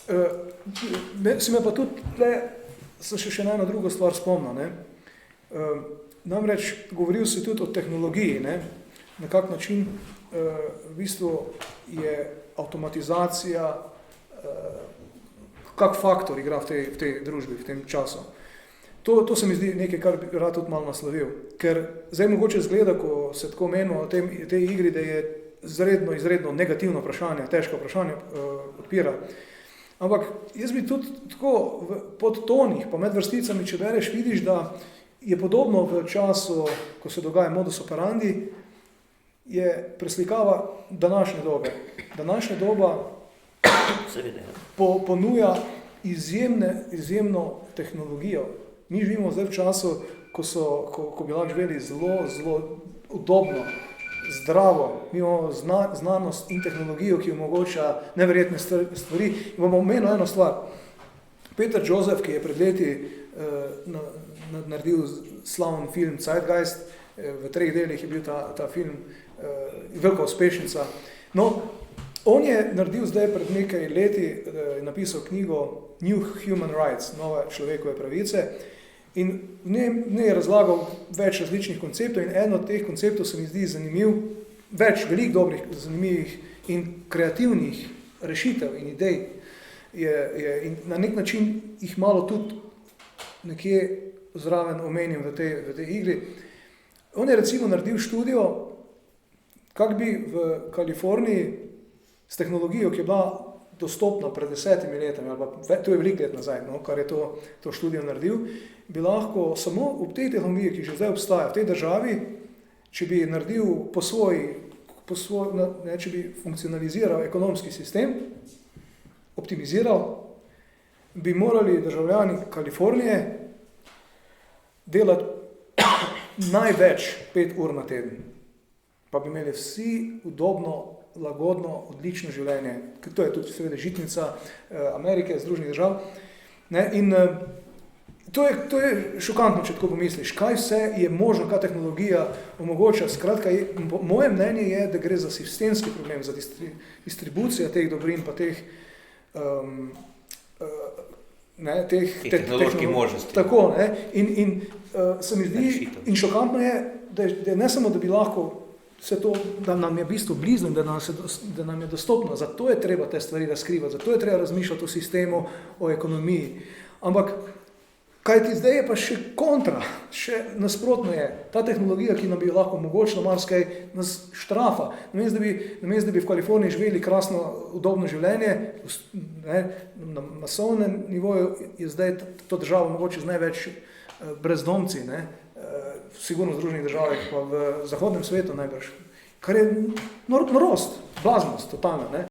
Si me pa tudi tle, se še na eno drugo stvar spomnil. Ne? Namreč govoril si tudi o tehnologiji, ne? Na kak način v bistvu je avtomatizacija, kak faktor igra v tej družbi, v tem času. To se mi zdi nekaj, kar bi rad tudi malo naslovil. Ker zdaj mogoče zgleda, ko se tako menimo o tej igri, da je izredno negativno vprašanje, težko vprašanje odpira. Ampak jaz bi tudi tako v podtonih, pa med vrsticami, če bereš, vidiš, da je podobno v času, ko se dogaja modus operandi, je preslikava današnje dobe. Današnja doba ponuja izjemno tehnologijo. Mi živimo zdaj v času, ko bi lahko živeli zelo udobno, zdravo. Mi imamo znanost in tehnologijo, ki omogoča neverjetne stvari. In bomo omenili eno stvar. Peter Joseph, ki je pred leti naredil slaven film Zeitgeist, v 3 delih je bil ta film velika uspešnica. No, on je naredil zdaj pred nekaj leti, je napisal knjigo New Human Rights, nove človekove pravice, in v njej je razlagal več različnih konceptov in eno od teh konceptov se mi zdi zanimiv, veliko dobrih, zanimivih in kreativnih rešitev in idej in na nek način jih malo tudi nekje zraven omenim v tej igri. On je recimo naredil študijo, kako bi v Kaliforniji s tehnologijo, ki je bila dostopna pred 10 letami, ali pa to je veliko let nazaj, no, kar je to študijo naredil, bi lahko samo ob tej tehnologiji, ki že zdaj obstaja v tej državi, če bi naredil če bi funkcionaliziral ekonomski sistem, optimiziral, bi morali državljani Kalifornije delati največ 5 ur na teden. Pa bi imeli vsi udobno, lagodno, odlično življenje. To je tudi seveda žitnica Amerike, Združenih držav. Ne? In to je šokantno, če tako pomisliš. Kaj vse je možno, kaj tehnologija omogoča. Skratka, moje mnenje je, da gre za sistemski problem, za distribucijo teh dobrin, pa teh tehnoloških možnosti. Tako, ne? In se mi zdi, in šokantno je, da ne samo, da bi lahko vse to, da nam je v bistvu blizu, da nam je dostopno. Zato je treba te stvari razkrivati, zato je treba razmišljati o sistemu, o ekonomiji. Ampak, kaj ti zdaj je pa še kontra, še nasprotno je. Ta tehnologija, ki nam bi lahko omogočila marsikaj, nas štrafa. Namesto da bi v Kaliforniji živeli krasno, udobno življenje, ne, na masovnem nivoju je zdaj to državo mogoče z največ brezdomci, ne, sigurno v Združenih državah, pa v zahodnem svetu najbrž. Kar je norost, blaznost, totalna, ne.